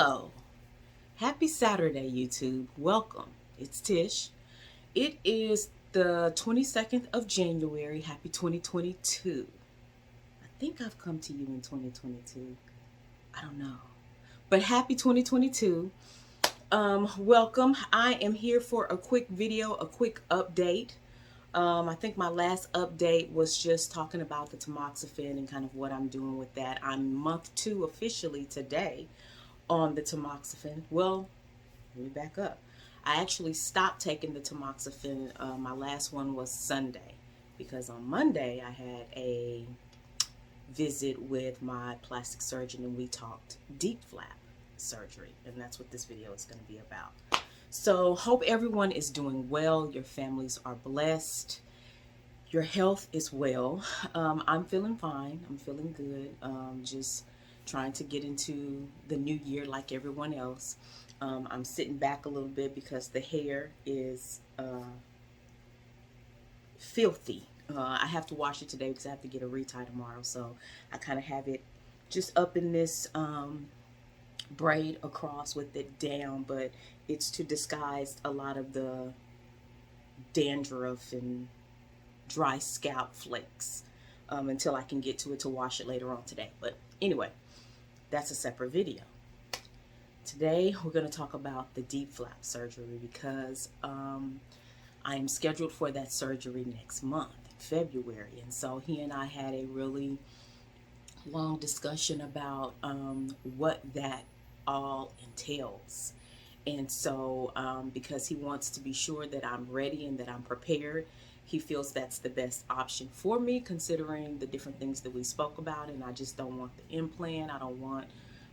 Hello. Happy Saturday, YouTube. Welcome. It's Tish. It is the 22nd of January. Happy 2022. I think I've come to you in 2022. I don't know. But happy 2022. Welcome. I am here for a quick video, a quick update. I think my last update was just talking about the tamoxifen and kind of what I'm doing with that. I'm month 2 officially today on the tamoxifen. Well, let me back up. I actually stopped taking the tamoxifen. My last one was Sunday because on Monday I had a visit with my plastic surgeon and we talked Diep Flap surgery, and that's what this video is going to be about. So hope everyone is doing well. Your families are blessed. Your health is well. I'm feeling fine. I'm feeling good. Just trying to get into the new year like everyone else. I'm sitting back a little bit because the hair is filthy. I have to wash it today because I have to get a retie tomorrow. So I kind of have it just up in this braid across with it down, but it's to disguise a lot of the dandruff and dry scalp flakes until I can get to it to wash it later on today. But anyway, that's a separate video. Today we're going to talk about the Diep Flap surgery because I am scheduled for that surgery next month, February. And so he and I had a really long discussion about what that all entails. And so because he wants to be sure that I'm ready and that I'm prepared, he feels that's the best option for me considering the different things that we spoke about. And I just don't want the implant. I don't want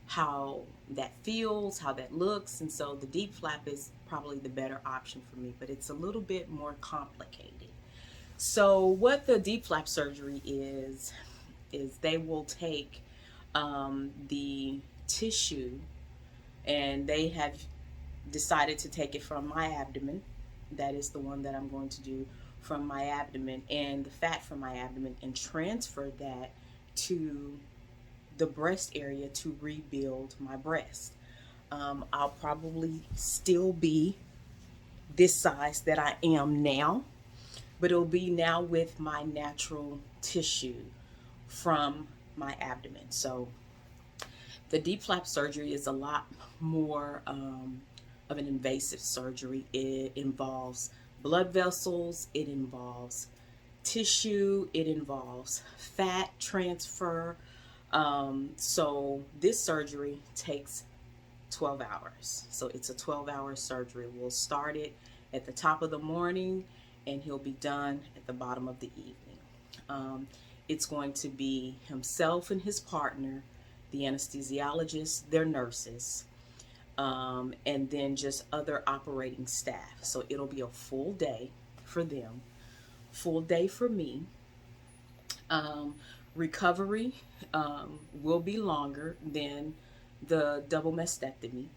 how that feels, how that looks. And so the Diep Flap is probably the better option for me, but it's a little bit more complicated. So what the Diep Flap surgery is they will take the tissue, and they have decided to take it from my abdomen. That is the one that I'm going to do, from my abdomen and the fat from my abdomen, and transfer that to the breast area to rebuild my breast. I'll probably still be this size that I am now, but it'll be now with my natural tissue from my abdomen. So the Diep Flap surgery is a lot more of an invasive surgery. It involves blood vessels, it involves tissue, it involves fat transfer. So this surgery takes 12 hours. So it's a 12-hour surgery. We'll start it at the top of the morning and he'll be done at the bottom of the evening. It's going to be himself and his partner, the anesthesiologist, their nurses, and then just other operating staff. So it'll be a full day for them, full day for me. Recovery will be longer than the double mastectomy.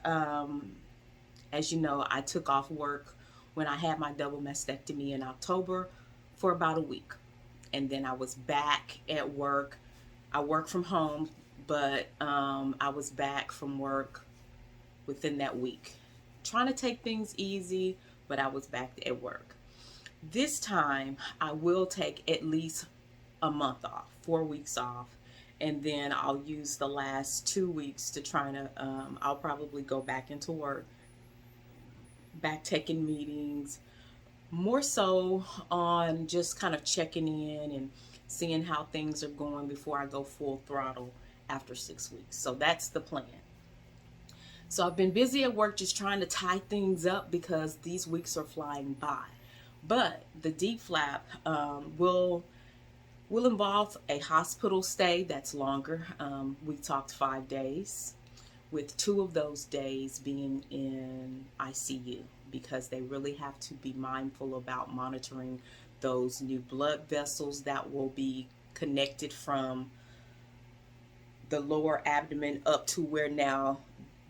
As you know, I took off work when I had my double mastectomy in October for about a week. And then I was back at work. I work from home, but I was back from work within that week. Trying to take things easy, but I was back at work. This time, I will take at least a month off, 4 weeks off, and then I'll use the last 2 weeks to try to, I'll probably go back into work, back taking meetings, more so on just kind of checking in and seeing how things are going before I go full throttle after 6 weeks. So that's the plan. So I've been busy at work just trying to tie things up because these weeks are flying by. But the Diep Flap will involve a hospital stay that's longer. We talked 5 days, with 2 of those days being in ICU because they really have to be mindful about monitoring those new blood vessels that will be connected from the lower abdomen up to where now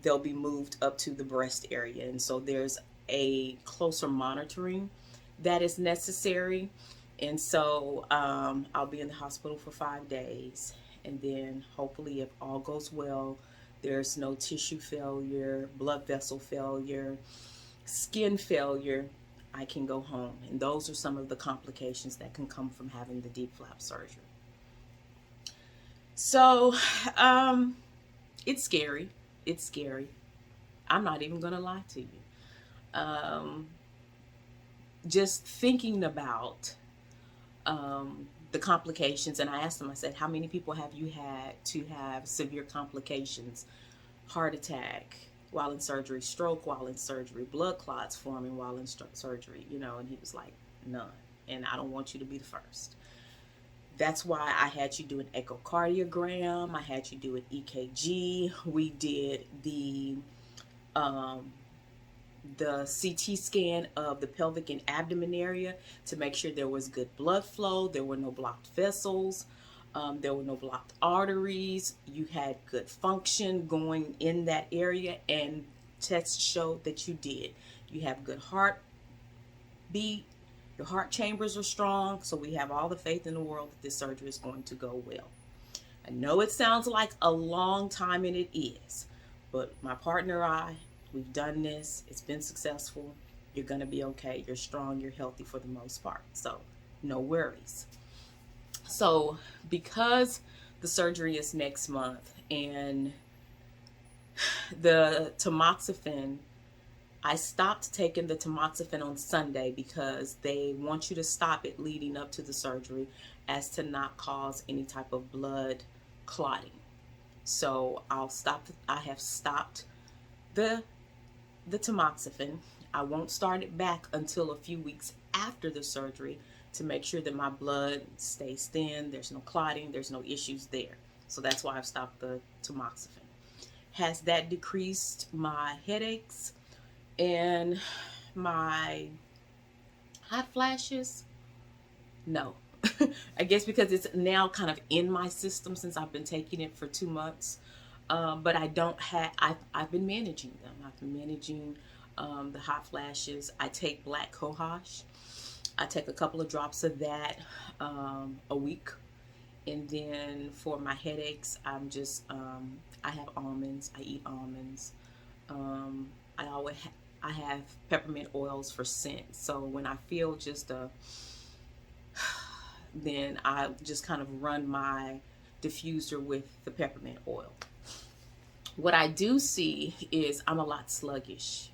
they'll be moved up to the breast area. And so there's a closer monitoring that is necessary. And so I'll be in the hospital for 5 days. And then hopefully, if all goes well, there's no tissue failure, blood vessel failure, skin failure, I can go home. And those are some of the complications that can come from having the Diep Flap surgery. So, it's scary. It's scary. I'm not even going to lie to you. Um, just thinking about the complications, and I asked them, I said, how many people have you had to have severe complications? Heart attack while in surgery, stroke while in surgery, blood clots forming while in surgery, you know, and he was like, none. And I don't want you to be the first. That's why I had you do an echocardiogram. I had you do an EKG. We did the CT scan of the pelvic and abdomen area to make sure there was good blood flow. There were no blocked vessels. There were no blocked arteries. You had good function going in that area, and tests showed that you did. You have good heartbeat. Your heart chambers are strong, so we have all the faith in the world that this surgery is going to go well. I know it sounds like a long time, and it is, but my partner and I, we've done this. It's been successful. You're going to be okay. You're strong. You're healthy for the most part. So no worries. So because the surgery is next month and the tamoxifen, I stopped taking the tamoxifen on Sunday because they want you to stop it leading up to the surgery as to not cause any type of blood clotting. So I have stopped the tamoxifen. I won't start it back until a few weeks after the surgery to make sure that my blood stays thin, there's no clotting, there's no issues there. So that's why I've stopped the tamoxifen. Has that decreased my headaches and my hot flashes? No. I guess because it's now kind of in my system since I've been taking it for 2 months. But I don't have, I've been managing them. I've been managing the hot flashes. I take black cohosh. I take a couple of drops of that a week. And then for my headaches, I have almonds. I eat almonds. I have peppermint oils for scent. So when I feel then I just kind of run my diffuser with the peppermint oil. What I do see is I'm a lot sluggish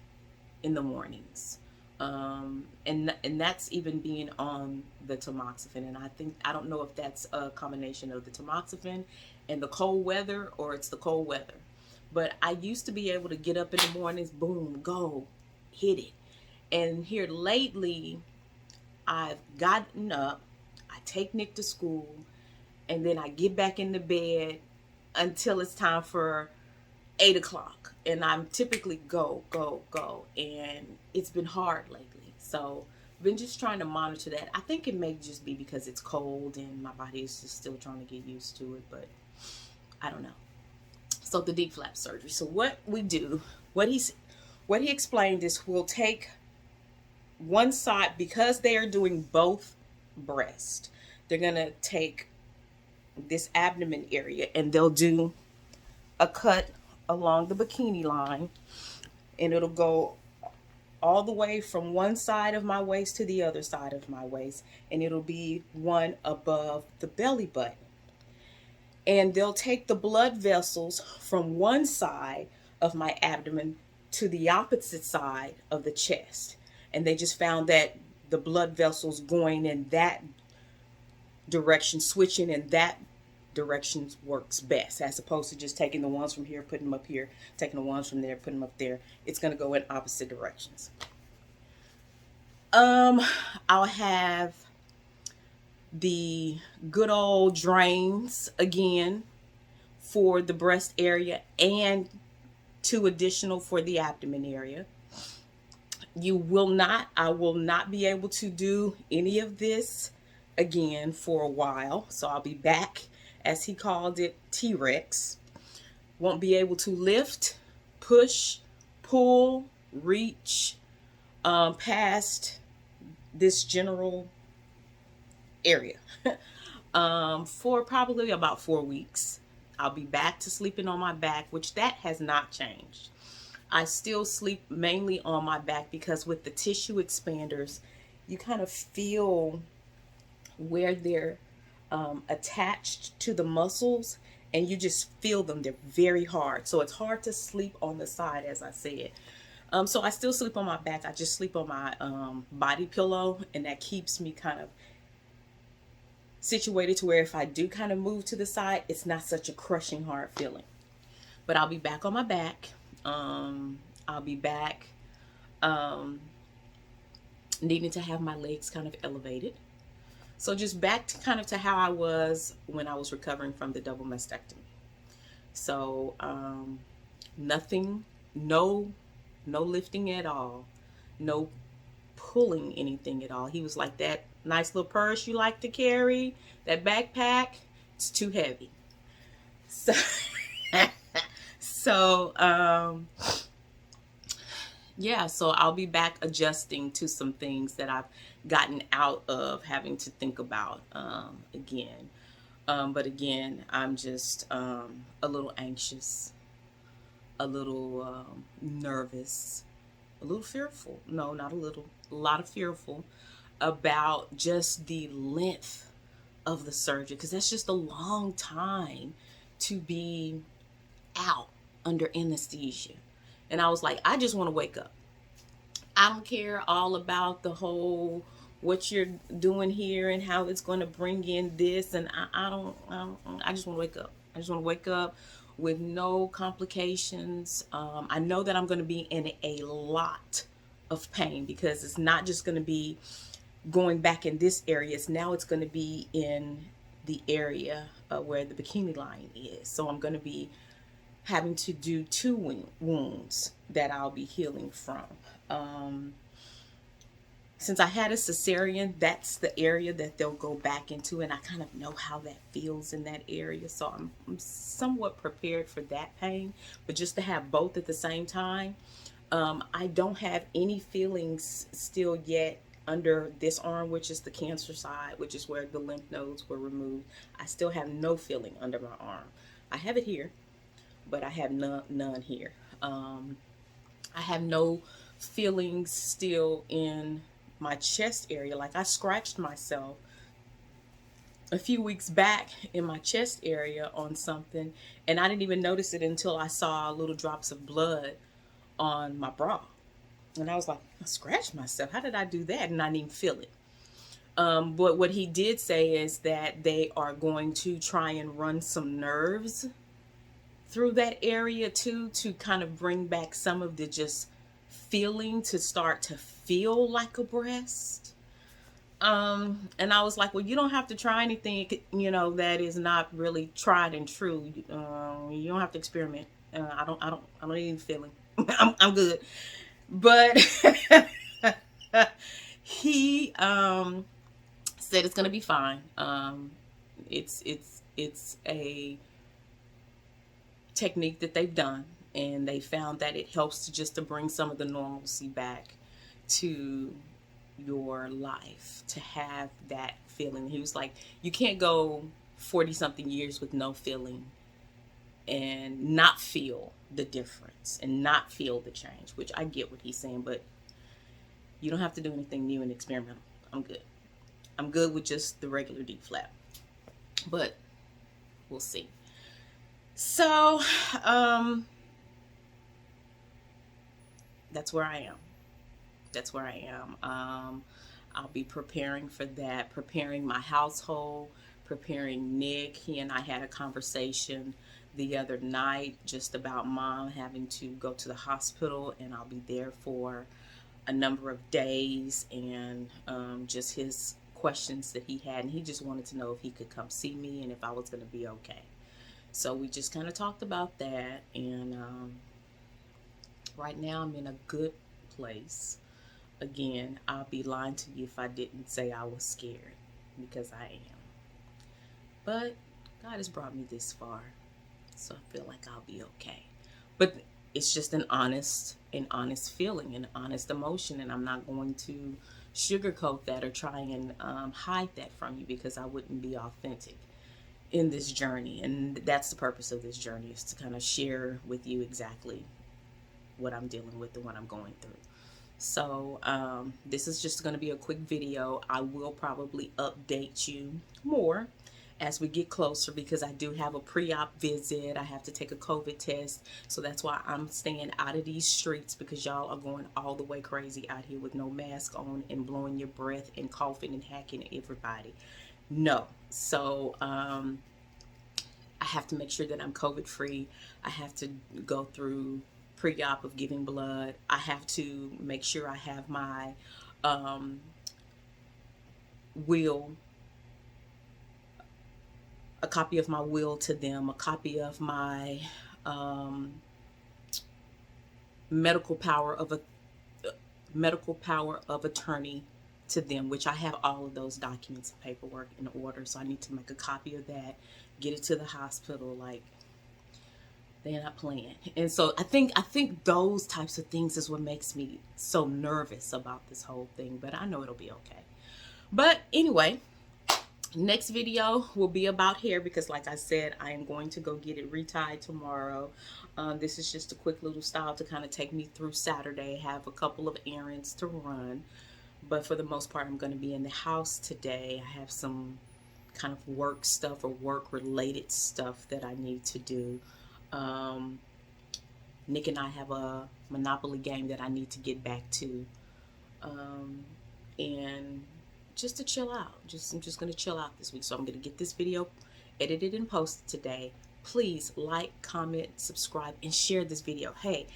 in the mornings. And that's even being on the tamoxifen. And I don't know if that's a combination of the tamoxifen and the cold weather, or it's the cold weather. But I used to be able to get up in the mornings, boom, go, hit it. And here lately, I've gotten up, I take Nick to school, and then I get back in the bed until it's time for 8 o'clock. And I'm typically go. And it's been hard lately. So I've been just trying to monitor that. I think it may just be because it's cold and my body is just still trying to get used to it, but I don't know. So the Diep Flap surgery. So what we do, what he explained is we'll take one side, because they are doing both breast. They're going to take this abdomen area and they'll do a cut along the bikini line, and it'll go all the way from one side of my waist to the other side of my waist, and it'll be one above the belly button. And they'll take the blood vessels from one side of my abdomen to the opposite side of the chest. And they just found that the blood vessels going in that direction, switching in that direction works best, as opposed to just taking the ones from here, putting them up here, taking the ones from there, putting them up there. It's going to go in opposite directions. I'll have the good old drains again for the breast area and 2 additional for the abdomen area. I will not be able to do any of this again for a while. So I'll be back, as he called it, T-Rex. Won't be able to lift, push, pull, reach past this general area. for probably about 4 weeks. I'll be back to sleeping on my back, which that has not changed. I still sleep mainly on my back because with the tissue expanders, you kind of feel where they're attached to the muscles, and you just feel them. They're very hard. So it's hard to sleep on the side, as I said. So I still sleep on my back. I just sleep on my body pillow, and that keeps me kind of situated to where if I do kind of move to the side, it's not such a crushing hard feeling. But I'll be back on my back. I'll be back needing to have my legs kind of elevated. So just back to kind of to how I was when I was recovering from the double mastectomy. So nothing, no lifting at all, no pulling anything at all. He was like, that nice little purse you like to carry, that backpack, it's too heavy. So, so yeah, so I'll be back adjusting to some things that I've gotten out of having to think about again. But again, I'm just a little anxious, a little nervous, a little fearful. No, not a little, a lot of fearful about just the length of the surgery, because that's just a long time to be out under anesthesia. And I was like, I just want to wake up. I don't care all about the whole what you're doing here and how it's going to bring in this, and I just want to wake up. I just want to wake up with no complications. I know that I'm going to be in a lot of pain because it's not just going to be going back in this area. It's going to be in the area where the bikini line is. So I'm going to be having to do two wounds that I'll be healing from. Since I had a cesarean, that's the area that they'll go back into, and I kind of know how that feels in that area. So I'm somewhat prepared for that pain, but just to have both at the same time, I don't have any feelings still yet under this arm, which is the cancer side, which is where the lymph nodes were removed. I still have no feeling under my arm. I have it here, but I have none here. I have no feelings still in my chest area. Like I scratched myself a few weeks back in my chest area on something, and I didn't even notice it until I saw little drops of blood on my bra. And I was like, I scratched myself. How did I do that? And I didn't even feel it. But what he did say is that they are going to try and run some nerves through that area too, to kind of bring back some of the just feeling, to start to feel like a breast. And I was like, well, you don't have to try anything, that is not really tried and true. You don't have to experiment. I don't need any feeling. I'm good. But he said it's gonna be fine. It's a technique that they've done, and they found that it helps to bring some of the normalcy back to your life, to have that feeling. He was like, you can't go 40 something years with no feeling and not feel the difference and not feel the change, which I get what he's saying, but you don't have to do anything new and experimental. I'm good. I'm good with just the regular Diep Flap, but we'll see. So, that's where I am. That's where I am. I'll be preparing for that, preparing my household, preparing Nick. He and I had a conversation the other night just about mom having to go to the hospital, and I'll be there for a number of days, and just his questions that he had, and he just wanted to know if he could come see me and if I was going to be okay. So we just kind of talked about that, and right now I'm in a good place. Again, I'll be lying to you if I didn't say I was scared, because I am. But God has brought me this far, so I feel like I'll be okay. But it's just an honest feeling, an honest emotion, and I'm not going to sugarcoat that or try and hide that from you, because I wouldn't be authentic in this journey. And that's the purpose of this journey, is to kind of share with you exactly what I'm dealing with and what I'm going through. So this is just going to be a quick video. I will probably update you more as we get closer, because I do have a pre-op visit. I have to take a COVID test. So that's why I'm staying out of these streets, because y'all are going all the way crazy out here with no mask on and blowing your breath and coughing and hacking at everybody. No. So I have to make sure that I'm COVID free. I have to go through pre-op of giving blood. I have to make sure I have my will, a copy of my will to them, a copy of my medical power of attorney to them, which I have all of those documents and paperwork in order. So I need to make a copy of that, get it to the hospital. Like, they're not playing. And so I think those types of things is what makes me so nervous about this whole thing, but I know it'll be okay. But anyway, next video will be about hair, because like I said, I am going to go get it retied tomorrow. This is just a quick little style to kind of take me through Saturday. Have a couple of errands to run, but for the most part, I'm going to be in the house today. I have some kind of work stuff or work related stuff that I need to do. Nick and I have a Monopoly game that I need to get back to, and just to chill out. I'm just going to chill out this week. So I'm going to get this video edited and posted today. Please like, comment, subscribe, and share this video. Hey,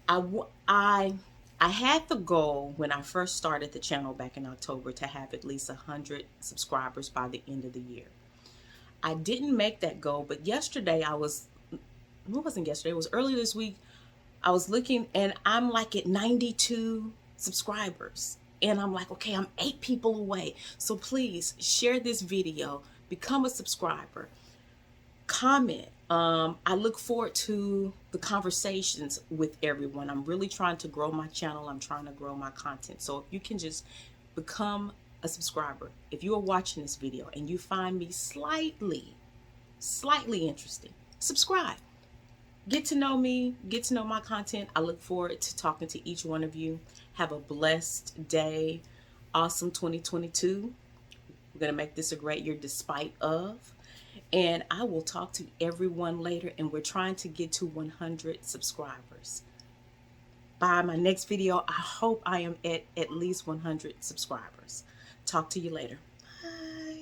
I had the goal when I first started the channel back in October to have at least 100 subscribers by the end of the year. I didn't make that goal, but yesterday it wasn't yesterday, it was earlier this week. I was looking and I'm like at 92 subscribers. And I'm like, okay, I'm 8 people away. So please share this video, become a subscriber, comment. I look forward to the conversations with everyone. I'm really trying to grow my channel. I'm trying to grow my content. So if you can just become a subscriber. If you are watching this video and you find me slightly interesting, subscribe. Get to know me, get to know my content. I look forward to talking to each one of you. Have a blessed day. Awesome 2022. We're going to make this a great year despite of. And I will talk to everyone later. And we're trying to get to 100 subscribers. By my next video, I hope I am at least 100 subscribers. Talk to you later. Bye.